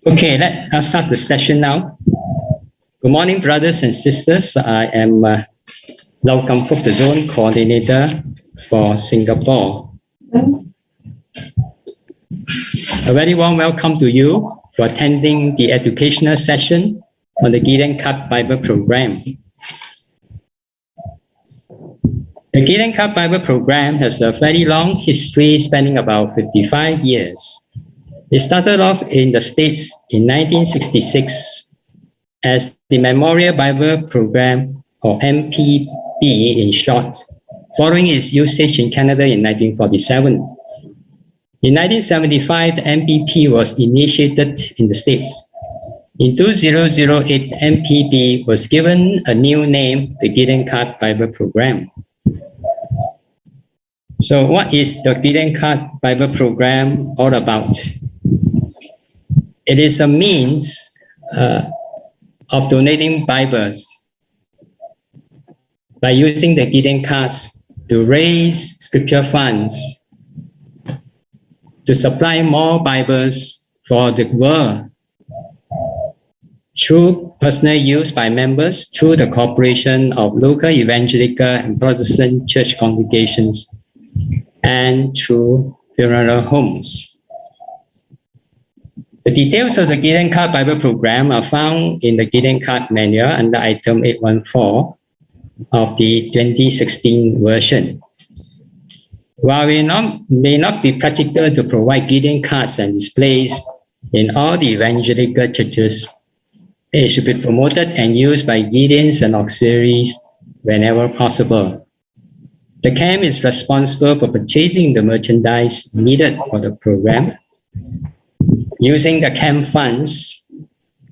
Okay, let us start the session now. Good morning, brothers and sisters. I am Fook, the Zone Coordinator for Singapore. A very warm welcome to you for attending the educational session on the Gideon Cup Bible Program. The Gideon Cup Bible Program has a very long history spanning about 55 years. It started off in the States in 1966 as the Memorial Bible Program, or MPB in short, following its usage in Canada in 1947. In 1975, the MPP was initiated in the States. In 2008, MPB was given a new name, the Gideon Cup Bible Program. So what is the Gideon Cup Bible Program all about? It is a means of donating Bibles by using the Gideon cards to raise scripture funds to supply more Bibles for the world through personal use by members, through the cooperation of local evangelical and Protestant church congregations, and through funeral homes. The details of the Gideon Card Bible Program are found in the Gideon Card Manual under item 814 of the 2016 version. While it may not be practical to provide Gideon cards and displays in all the evangelical churches, it should be promoted and used by Gideons and auxiliaries whenever possible. The camp is responsible for purchasing the merchandise needed for the program, using the camp funds,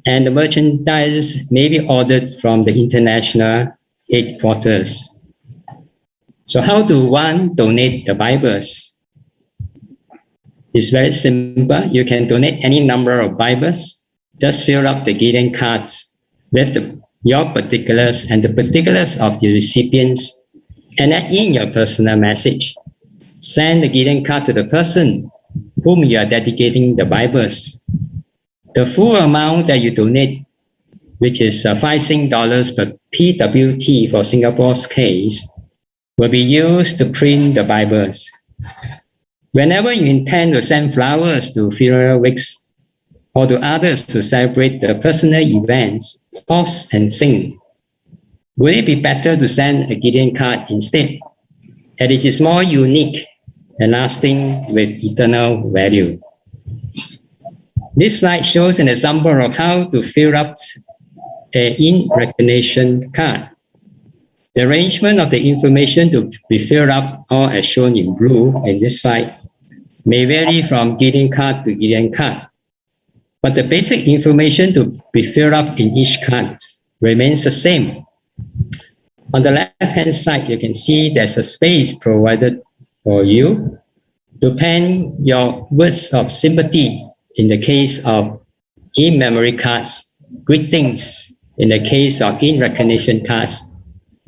and the merchandise may be ordered from the international headquarters. So how do one donate the Bibles? It's very simple. You can donate any number of Bibles. Just fill up the Gideon cards with your particulars and the particulars of the recipients, and add in your personal message. Send the Gideon card to the person whom you are dedicating the Bibles. The full amount that you donate, which is $5 per PWT for Singapore's case, will be used to print the Bibles. Whenever you intend to send flowers to funeral wakes or to others to celebrate the personal events, pause and think. Would it be better to send a Gideon card instead? And it is more unique and lasting with eternal value. This slide shows an example of how to fill up an in-recognition card. The arrangement of the information to be filled up, all as shown in blue in this slide, may vary from Gideon card to Gideon card. But the basic information to be filled up in each card remains the same. On the left-hand side, you can see there's a space provided for you to pen your words of sympathy in the case of in-memory cards, greetings in the case of in-recognition cards,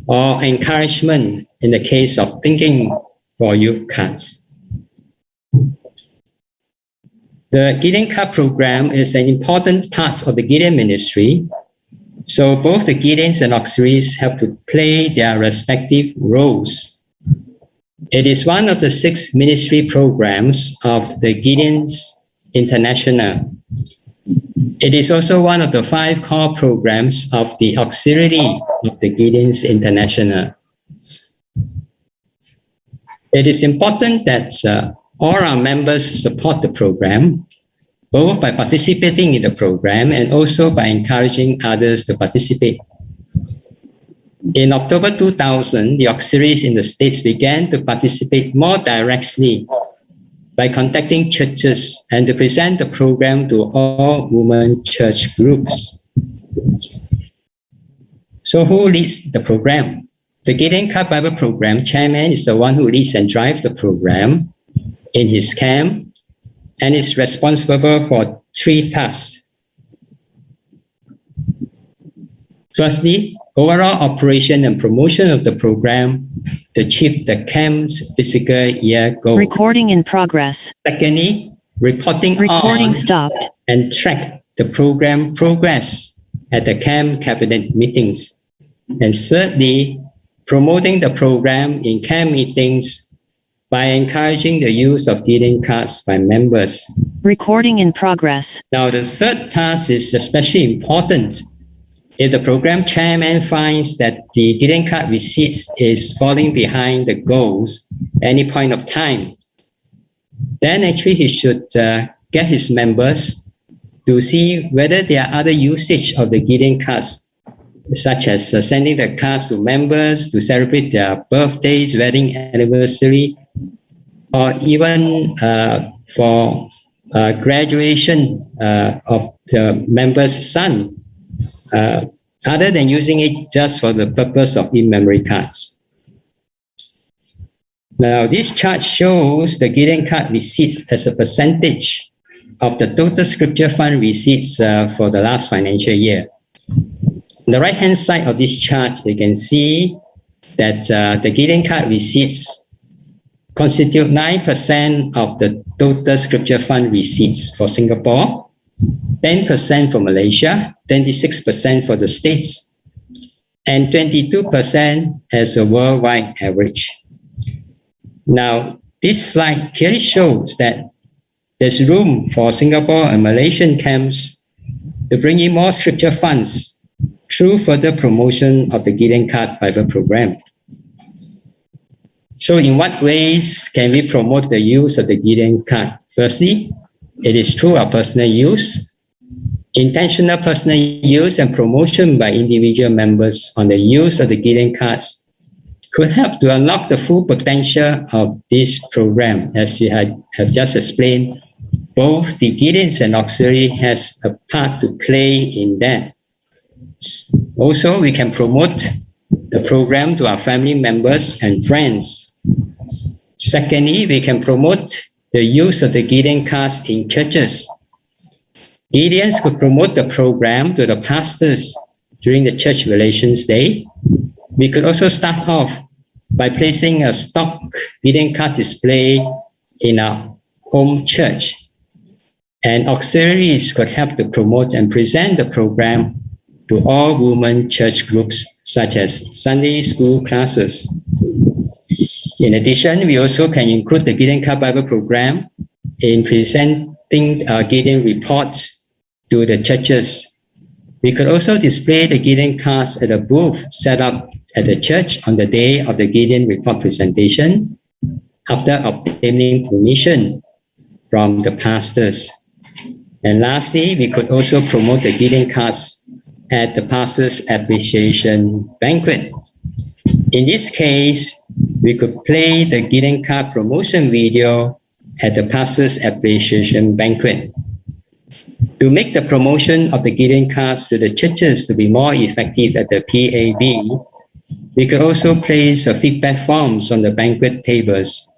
or encouragement in the case of thinking for you cards. The Gideon Card Program is an important part of the Gideon ministry, so both the Gideons and auxiliaries have to play their respective roles. It is one of the 6 ministry programs of the Gideons International. It is also one of the 5 core programs of the auxiliary of the Gideons International. It is important that all our members support the program, both by participating in the program and also by encouraging others to participate. In October 2000, the auxiliaries in the States began to participate more directly by contacting churches and to present the program to all women church groups. So who leads the program? The Gideon Cup Bible Program chairman is the one who leads and drives the program in his camp and is responsible for 3 tasks. Firstly, overall operation and promotion of the program to achieve the camp's fiscal year goal. Recording in progress. Secondly, reporting Recording on stopped. and track the program progress at the camp cabinet meetings. And thirdly, promoting the program in camp meetings by encouraging the use of Gideon cards by members. Recording in progress. Now, the third task is especially important. If the program chairman finds that the Gideon card receipts is falling behind the goals at any point of time, then actually he should get his members to see whether there are other usage of the Gideon cards, such as sending the cards to members to celebrate their birthdays, wedding anniversary, or even for graduation of the member's son, other than using it just for the purpose of in-memory cards. Now, this chart shows the Gideon card receipts as a percentage of the total scripture fund receipts for the last financial year. On the right-hand side of this chart, you can see that the Gideon card receipts constitute 9% of the total scripture fund receipts for Singapore, 10% for Malaysia, 26% for the States, and 22% as a worldwide average. Now, this slide clearly shows that there's room for Singapore and Malaysian camps to bring in more scripture funds through further promotion of the Gideon Card Bible program. So in what ways can we promote the use of the Gideon card? Firstly, it is through our personal use. Intentional personal use and promotion by individual members on the use of the Gideon cards could help to unlock the full potential of this program. As you have just explained, both the Gideons and auxiliary has a part to play in that. Also, we can promote the program to our family members and friends. Secondly, we can promote the use of the Gideon cards in churches. Gideons could promote the program to the pastors during the Church Relations Day. We could also start off by placing a stock Gideon card display in our home church. And auxiliaries could help to promote and present the program to all women church groups, such as Sunday school classes. In addition, we also can include the Gideon Card Bible program in presenting Gideon reports to the churches. We could also display the Gideon cards at a booth set up at the church on the day of the Gideon report presentation, after obtaining permission from the pastors. And lastly, we could also promote the Gideon cards at the Pastors' Appreciation Banquet. In this case, we could play the Gideon card promotion video at the Pastors' Appreciation Banquet. To make the promotion of the Gideon cards to the churches to be more effective at the PAB, we could also place feedback forms on the banquet tables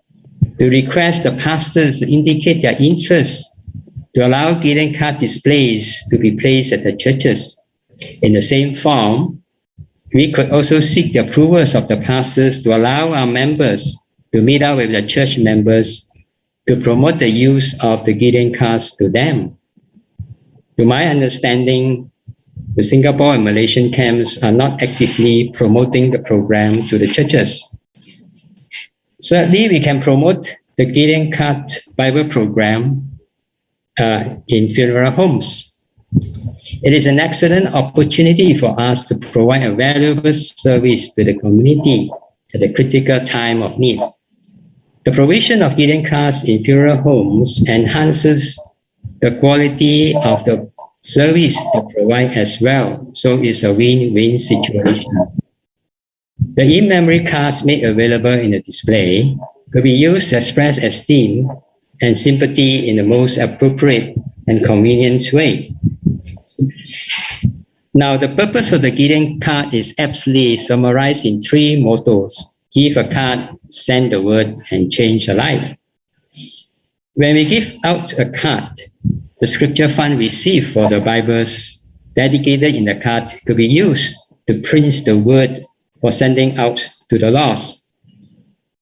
to request the pastors to indicate their interest to allow Gideon card displays to be placed at the churches. In the same form, we could also seek the approvals of the pastors to allow our members to meet up with the church members to promote the use of the Gideon cards to them. To my understanding, the Singapore and Malaysian camps are not actively promoting the program to the churches. Thirdly, we can promote the Gideon Card Bible program in funeral homes. It is an excellent opportunity for us to provide a valuable service to the community at a critical time of need. The provision of Gideon cards in funeral homes enhances the quality of the service they provide as well. So it's a win-win situation. The in-memory cards made available in the display could be used to express esteem and sympathy in the most appropriate and convenient way. Now, the purpose of the Gideon card is aptly summarized in 3 mottos: give a card, send the word, and change a life. When we give out a card, the scripture fund received for the Bibles dedicated in the card could be used to print the word for sending out to the lost.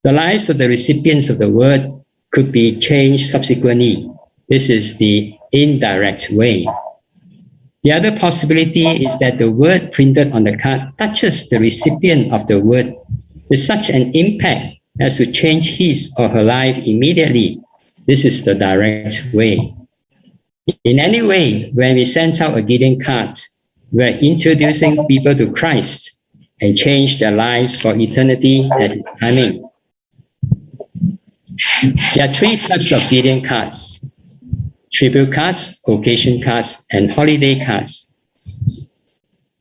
The lives of the recipients of the word could be changed subsequently. This is the indirect way. The other possibility is that the word printed on the card touches the recipient of the word with such an impact as to change his or her life immediately. This is the direct way. In any way, when we send out a Gideon card, we're introducing people to Christ and change their lives for eternity at His timing. There are three types of Gideon cards: tribute cards, occasion cards, and holiday cards.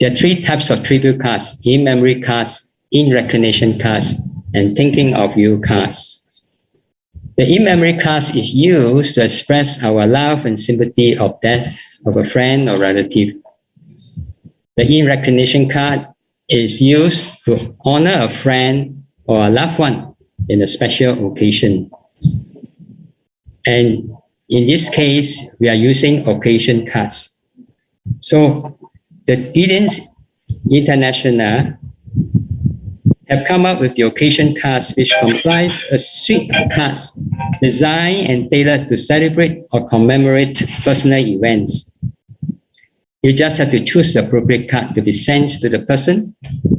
There are three types of tribute cards: in-memory cards, in-recognition cards, and thinking of you cards. The in-memory cards is used to express our love and sympathy of death of a friend or relative. The in-recognition card is used to honor a friend or a loved one in a special occasion. And in this case, we are using occasion cards. So the Gideons International have come up with the occasion cards, which comprise a suite of cards designed and tailored to celebrate or commemorate personal events. You just have to choose the appropriate card to be sent to the person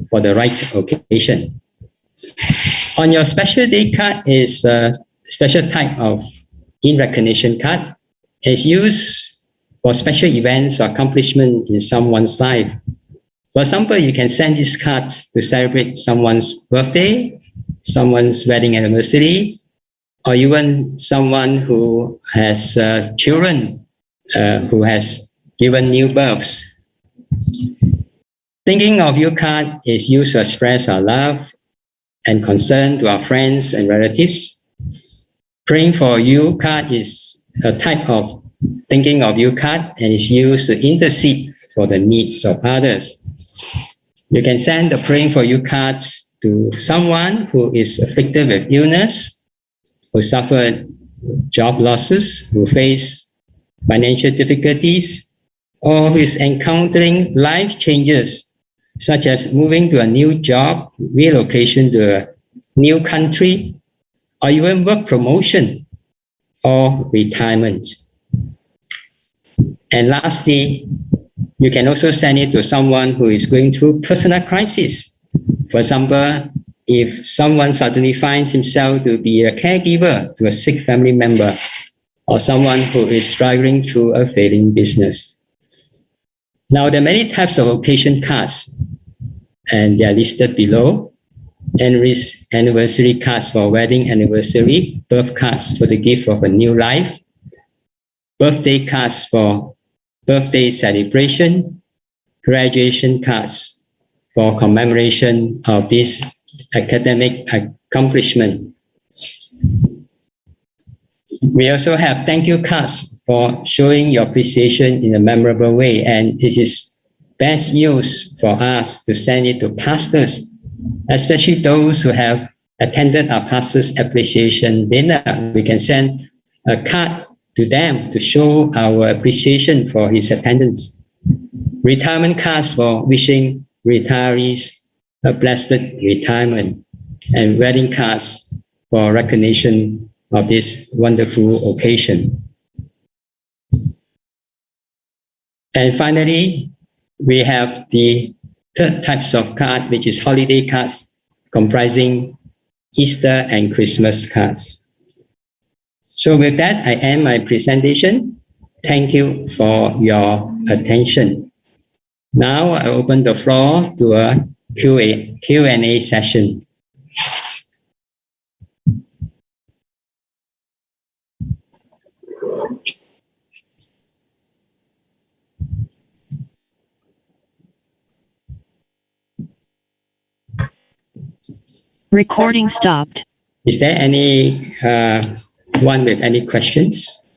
for the right occasion. On your special day card is a special type of in-recognition card. It's used for special events or accomplishment in someone's life. For example, you can send this card to celebrate someone's birthday, someone's wedding anniversary, or even someone who has children who has given new births. Thinking of you card is used to express our love and concern to our friends and relatives. Praying for you card is a type of thinking of you card and is used to intercede for the needs of others. You can send the praying for you cards to someone who is afflicted with illness, who suffered job losses, who face financial difficulties, or who is encountering life changes, such as moving to a new job, relocation to a new country, or even work promotion or retirement. And lastly, you can also send it to someone who is going through personal crisis. For example, if someone suddenly finds himself to be a caregiver to a sick family member, or someone who is struggling through a failing business. Now, there are many types of occasion cards, and they are listed below. Anniversary cards for wedding anniversary, birth cards for the gift of a new life, birthday cards for birthday celebration, graduation cards for commemoration of this academic accomplishment. We also have thank you cards for showing your appreciation in a memorable way, and it is best used for us to send it to pastors, especially those who have attended our pastor's appreciation dinner. We can send a card to them to show our appreciation for his attendance. Retirement cards for wishing retirees a blessed retirement, and wedding cards for recognition of this wonderful occasion. And finally, we have the third types of card, which is holiday cards, comprising Easter and Christmas cards. So with that, I end my presentation. Thank you for your attention. Now I open the floor to a Q&A session. Recording stopped. Is there any one with any questions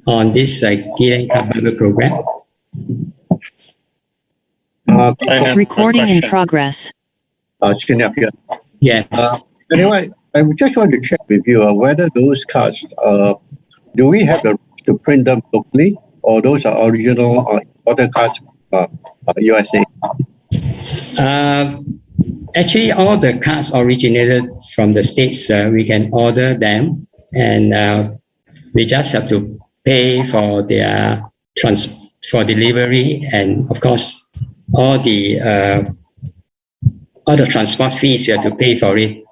on this Gideon Bible program? Recording in progress. Up here. Yes. Anyway, I just want to check with you whether those cards, do we have the right to print them locally, or those are original or other cards, USA? Actually, all the cards originated from the States. We can order them, and we just have to pay for their for delivery, and of course, all the transport fees you have to pay for it.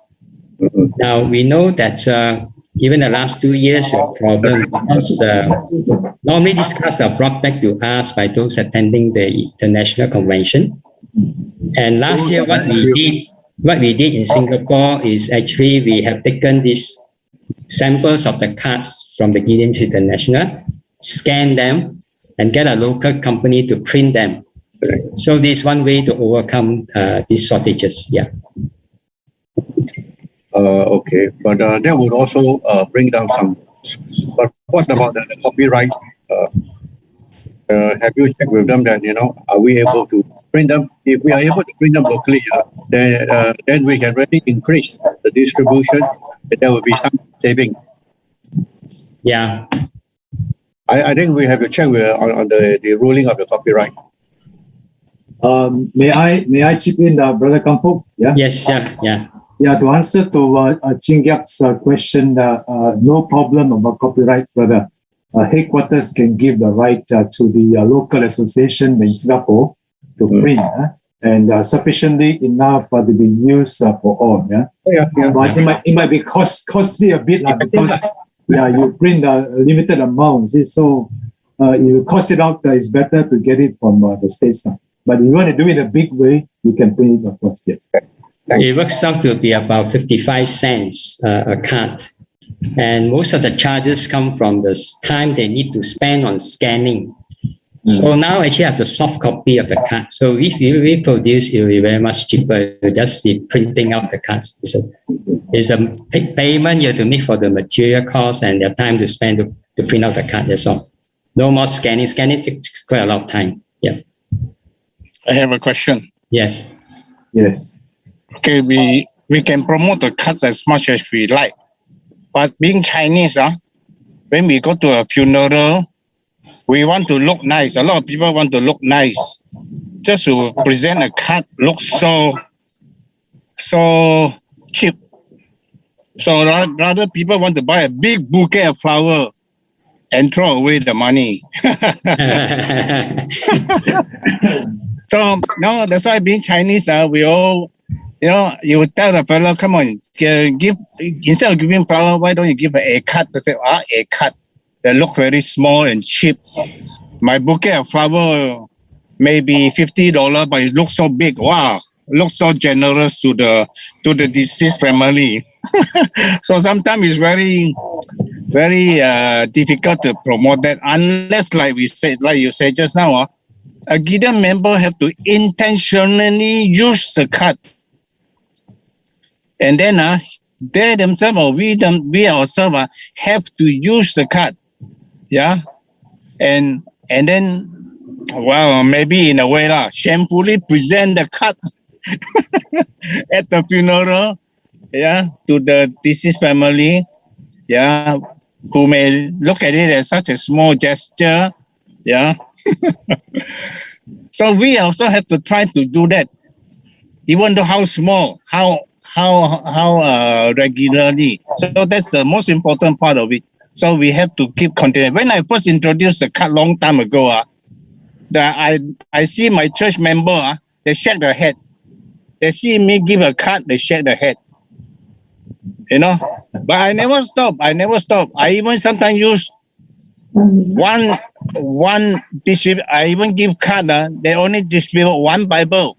Now we know that even the last 2 years we have problem because normally these cards are brought back to us by those attending the international convention. And last year, what we did in Singapore is actually we have taken these samples of the cards from the Gideon International, scan them, and get a local company to print them. So this is one way to overcome these shortages. Yeah. Okay, but that would also bring down some. But what about the copyright? Have you checked with them that, are we able to print them? If we are able to print them locally, then we can really increase the distribution, and there will be some saving. Yeah. I think we have to check on the ruling of the copyright. May I chip in, Brother Kamfuk? Yeah. Yes. Yeah. Yeah. To answer to Ching Gyap's question, no problem about copyright, brother. Headquarters can give the right to the local association in Singapore to print, and sufficiently enough to be used for all. Yeah. But it might be costly a bit because you print a limited amount. See? So you cost it out. It's better to get it from the States now. But if you want to do it in a big way, you can print it, of course. Yeah. It works out to be about 55 cents a card. And most of the charges come from the time they need to spend on scanning. So now actually have the soft copy of the card. So if you reproduce, it will be very much cheaper. You just be printing out the cards. It's a payment you have to make for the material cost and the time to spend to print out the card. That's all. No more scanning. Scanning takes quite a lot of time. Yeah. I have a question. Yes. Okay, we can promote the cards as much as we like. But being Chinese, when we go to a funeral, we want to look nice. A lot of people want to look nice. Just to present a card looks so cheap. So rather people want to buy a big bouquet of flower and throw away the money. So no, that's why being Chinese, we all, you would tell the fellow, come on, give instead of giving flower, why don't you give a card? They say, a card. They look very small and cheap. My bouquet of flower may be $50, but it looks so big. Wow, it looks so generous to the deceased family. So sometimes it's very, very difficult to promote that unless, like you said just now, a Gideon member have to intentionally use the card. And then they themselves or we ourselves have to use the card. Yeah. And then, well, maybe in a way, shamefully present the card at the funeral, to the deceased family, who may look at it as such a small gesture, So we also have to try to do that, even though how small, how regularly. So that's the most important part of it. So we have to keep continuing. When I first introduced the card long time ago, I see my church member, they shake their head. They see me give a card, they shake their head. But I never stop. I even sometimes use one distribute. I even give card. They only distribute one Bible.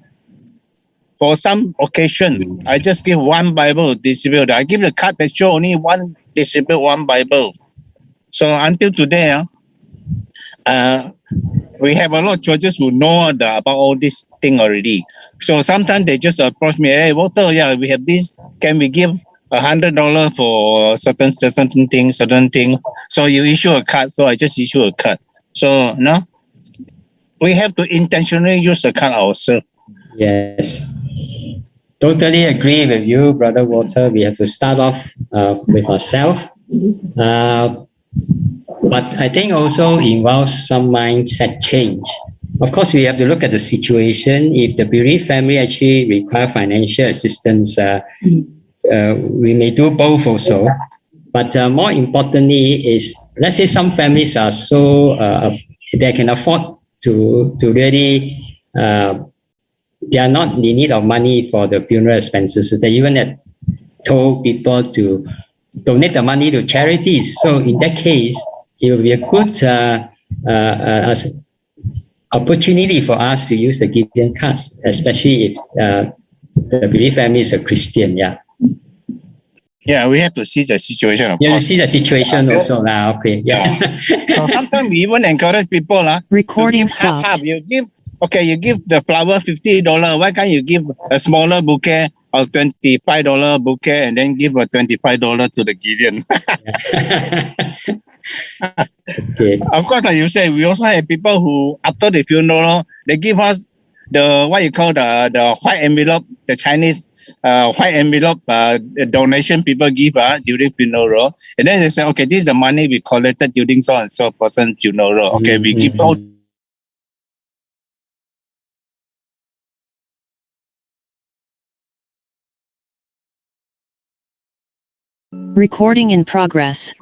For some occasion, I just give one Bible distribute. I give the card that show only one distribute one Bible. So until today, we have a lot of churches who know about all this thing already. So sometimes they just approach me, hey, Walter, we have this. Can we give $100 for certain thing? So you issue a card. So I just issue a card. So we have to intentionally use the card ourselves. Yes. Totally agree with you, Brother Walter. We have to start off with ourselves. But I think also involves some mindset change. Of course, we have to look at the situation. If the bereaved family actually require financial assistance, we may do both also. But more importantly is, let's say some families are so, they can afford to really they are not in need of money for the funeral expenses. They even had told people to donate the money to charities. So in that case, it will be a good opportunity for us to use the Gideon cards, especially if the bereaved family is a Christian. Yeah. Yeah, we have to see the situation. Of Yeah, you course. see the situation also now. Okay. Yeah. So sometimes we even encourage people Recording to give half. stopped. You give the flower $50. Why can't you give a smaller bouquet of $25 bouquet and then give a $25 to the Gideon? Okay. Of course, like you say, we also have people who after the funeral they give us the what you call the white envelope, the Chinese white envelope donation people give during funeral, and then they say, okay, this is the money we collected during so and so person funeral. Okay, we give all. Recording in progress.